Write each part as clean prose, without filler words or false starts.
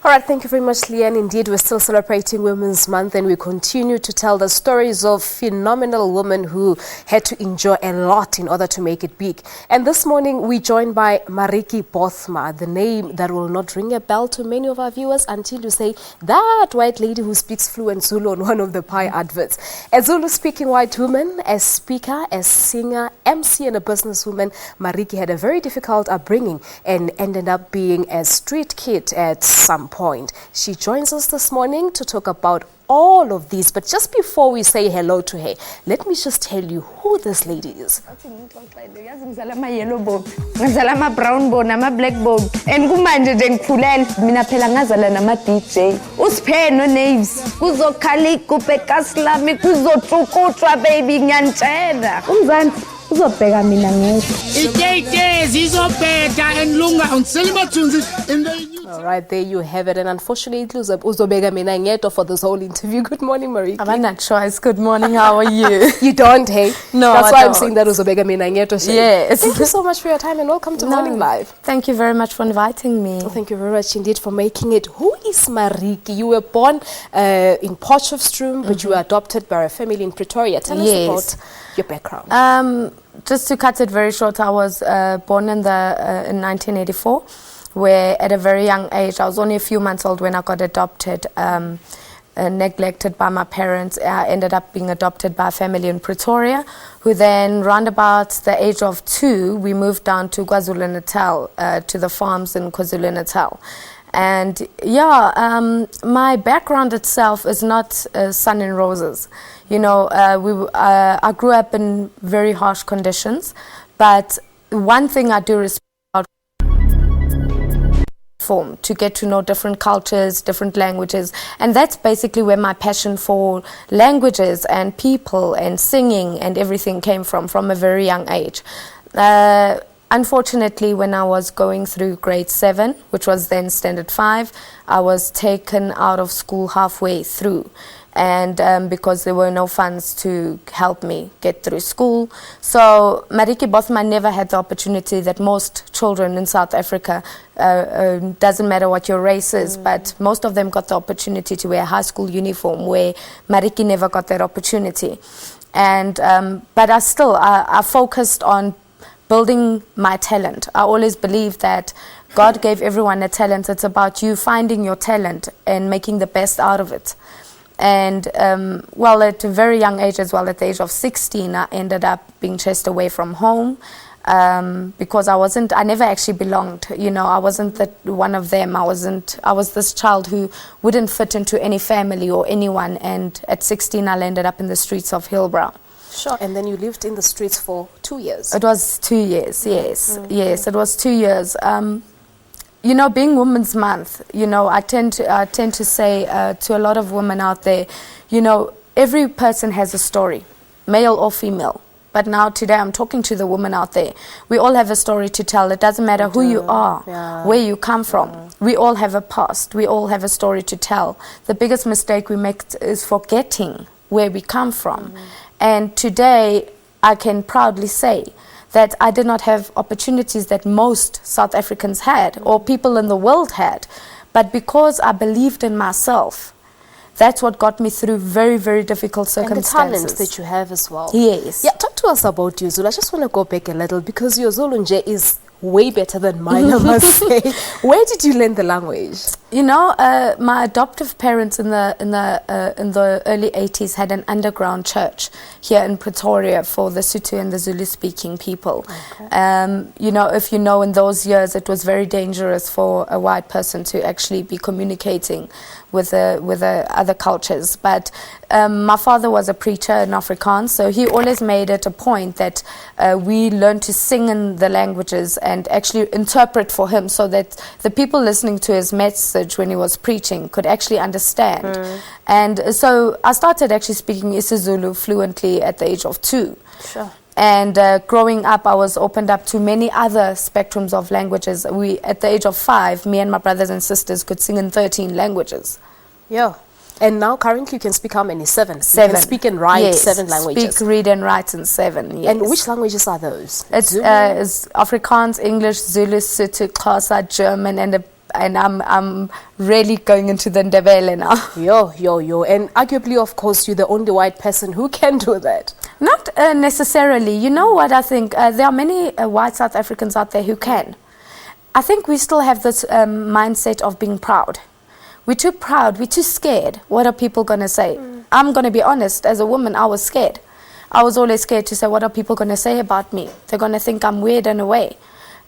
All right, thank you very much, Leanne. Indeed, we're still celebrating Women's Month, and we continue to tell the stories of phenomenal women who had to endure a lot in order to make it big. And this morning, we're joined by Maritjie Bothma, the name that will not ring a bell to many of our viewers until you say, that white lady who speaks fluent Zulu on one of the pie adverts. A Zulu-speaking white woman, a speaker, a singer, MC, and a businesswoman, Maritjie had a very difficult upbringing and ended up being a street kid at some point. She joins us this morning to talk about all of these, but just before we say hello to her, let me just tell you who this lady is. My yellow boat, my brown boat, my black boat, and kumanje dengikhulele mina phela ngazala nama DJ. Usiphe no names. Kuzokhali kupe kaslami kuzothukutshwa baby ngiyantshela. Umzansi uzobheka mina ngedwa. Ite zizobheka enlunga unselmathunzi in the All right, there you have it. And unfortunately, uzobeka mina ngedwa for this whole interview. Good morning, Maritjie. I'm not choice. Good morning. How are you? You don't, hey? No, that's I why don't. I'm saying that uzobeka mina ngedwa. Yes. Thank you so much for your time and welcome to Morning Live. Thank you very much for inviting me. Well, thank you very much indeed for making it. Who is Maritjie? You were born in Potchefstroom, but you were adopted by a family in Pretoria. Tell us about your background. Just to cut it very short, I was born in 1984, where at a very young age, I was only a few months old when I got adopted, neglected by my parents. I ended up being adopted by a family in Pretoria, who then, round about the age of 2, we moved down to KwaZulu-Natal, to the farms in KwaZulu-Natal. And my background itself is not sun and roses. You know, I grew up in very harsh conditions, but one thing I do respect to get to know different cultures, different languages, and that's basically where my passion for languages and people and singing and everything came from a very young age. Unfortunately, when I was going through grade 7, which was then standard 5, I was taken out of school halfway through. And because there were no funds to help me get through school. So Maritjie Bothma never had the opportunity that most children in South Africa, doesn't matter what your race is, but most of them got the opportunity to wear a high school uniform, where Maritjie never got that opportunity. And but I focused on building my talent. I always believe that God gave everyone a talent. It's about you finding your talent and making the best out of it. And at a very young age as well, at the age of 16, I ended up being chased away from home because I never actually belonged. You know, I wasn't one of them. I was this child who wouldn't fit into any family or anyone. And at 16, I landed up in the streets of Hillbrow. Sure, and then you lived in the streets for 2 years. It was 2 years, yes. Yes, it was 2 years. You know, being Women's Month, you know, I tend to say to a lot of women out there, you know, every person has a story, male or female. But now today I'm talking to the women out there. We all have a story to tell. It doesn't matter who you are, where you come from. We all have a past. We all have a story to tell. The biggest mistake we make is forgetting where we come from. And today I can proudly say that I did not have opportunities that most South Africans had or people in the world had. But because I believed in myself, that's what got me through very, very difficult circumstances. And the talents that you have as well. Yes. Yeah, talk to us about your Zulu. I just want to go back a little because your Zulu nje is way better than mine, I must say. Where did you learn the language? You know, my adoptive parents in the early 80s had an underground church here in Pretoria for the Sotho and the Zulu-speaking people. Okay. You know, if you know, in those years, it was very dangerous for a white person to actually be communicating with the other cultures. But my father was a preacher in Afrikaans, so he always made it a point that we learn to sing in the languages and actually interpret for him so that the people listening to his message when he was preaching could actually understand. And so I started actually speaking IsiZulu fluently at the age of 2. Sure. And growing up, I was opened up to many other spectrums of languages. At the age of 5, me and my brothers and sisters could sing in 13 languages. Yeah. And now currently you can speak how many? 7. 7. You can speak and write, yes. 7 languages. Speak, read and write in 7, yes. And which languages are those? It's Afrikaans, English, Zulu, Sotho, Xhosa, German, and and I'm really going into the Ndebele now. Yo. And arguably, of course, you're the only white person who can do that. Not necessarily. You know what I think? There are many white South Africans out there who can. I think we still have this mindset of being proud. We're too proud. We're too scared. What are people going to say? I'm going to be honest. As a woman, I was scared. I was always scared to say, what are people going to say about me? They're going to think I'm weird in a way.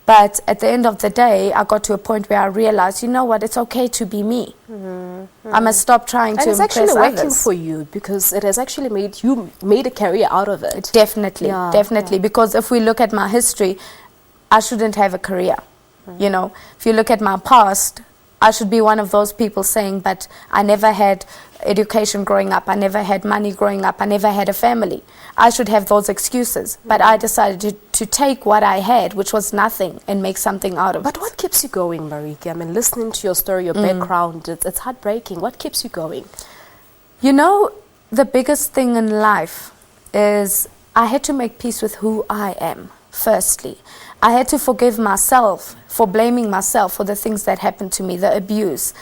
But at the end of the day, I got to a point where I realized, you know what, it's okay to be me. I must stop trying to impress others. And it's actually working for you, because it has actually made a career out of it. Definitely, definitely. Because if we look at my history, I shouldn't have a career. You know, if you look at my past, I should be one of those people saying, but I never had education growing up, I never had money growing up, I never had a family. I should have those excuses. But I decided to take what I had, which was nothing, and make something out of it. But what keeps you going, Maritjie? I mean, listening to your story, your background, it's heartbreaking. What keeps you going? You know, the biggest thing in life is I had to make peace with who I am, firstly. I had to forgive myself for blaming myself for the things that happened to me, the abuse,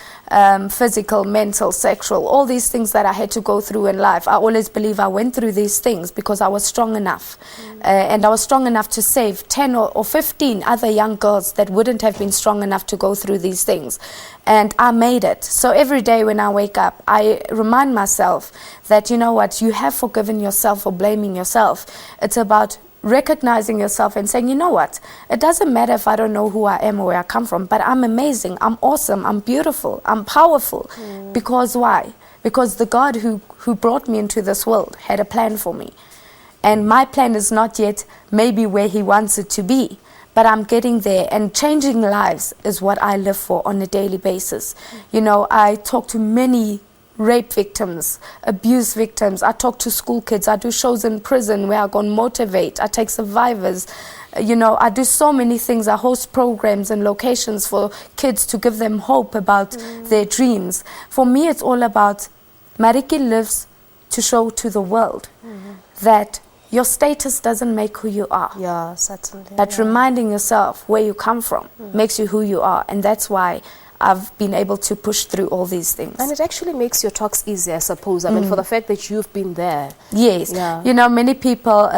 physical, mental, sexual, all these things that I had to go through in life. I always believe I went through these things because I was strong enough. And I was strong enough to save 10 or 15 other young girls that wouldn't have been strong enough to go through these things. And I made it. So every day when I wake up, I remind myself that, you know what, you have forgiven yourself for blaming yourself. It's about recognizing yourself and saying, you know what, it doesn't matter if I don't know who I am or where I come from, but I'm amazing, I'm awesome, I'm beautiful, I'm powerful. Because why? Because the God who brought me into this world had a plan for me. And my plan is not yet maybe where he wants it to be, but I'm getting there, and changing lives is what I live for on a daily basis. You know, I talk to many rape victims, abuse victims. I talk to school kids. I do shows in prison where I go and motivate. I take survivors. You know, I do so many things. I host programs and locations for kids to give them hope about their dreams. For me, it's all about Maritjie lives to show to the world that your status doesn't make who you are. Yeah, certainly. But reminding yourself where you come from makes you who you are. And that's why I've been able to push through all these things. And it actually makes your talks easier, I suppose. I mean, for the fact that you've been there. Yes. Yeah. You know, many people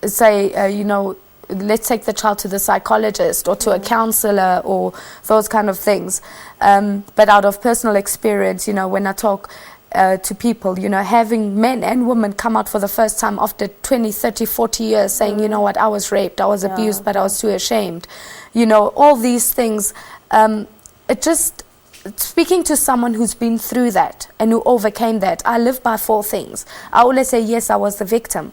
say, you know, let's take the child to the psychologist or to a counselor or those kind of things. But out of personal experience, you know, when I talk to people, you know, having men and women come out for the first time after 20, 30, 40 years saying, you know what, I was raped, I was abused, but I was too ashamed. You know, all these things. It just, speaking to someone who's been through that and who overcame that, I live by 4 things. I always say, yes, I was the victim.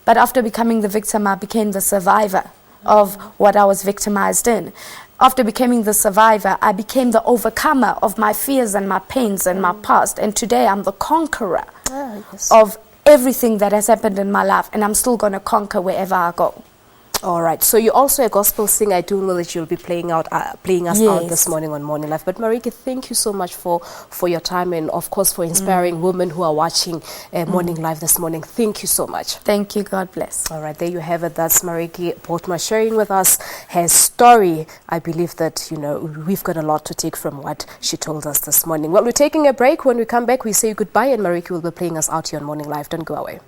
But after becoming the victim, I became the survivor of what I was victimized in. After becoming the survivor, I became the overcomer of my fears and my pains and my past. And today I'm the conqueror of everything that has happened in my life. And I'm still going to conquer wherever I go. All right. So you're also a gospel singer. I do know that you'll be playing us out this morning on Morning Life. But Maritjie, thank you so much for your time and, of course, for inspiring women who are watching Morning Live this morning. Thank you so much. Thank you. God bless. All right. There you have it. That's Maritjie Bothma sharing with us her story. I believe that, you know, we've got a lot to take from what she told us this morning. Well, we're taking a break. When we come back, we say goodbye, and Maritjie will be playing us out here on Morning Live. Don't go away.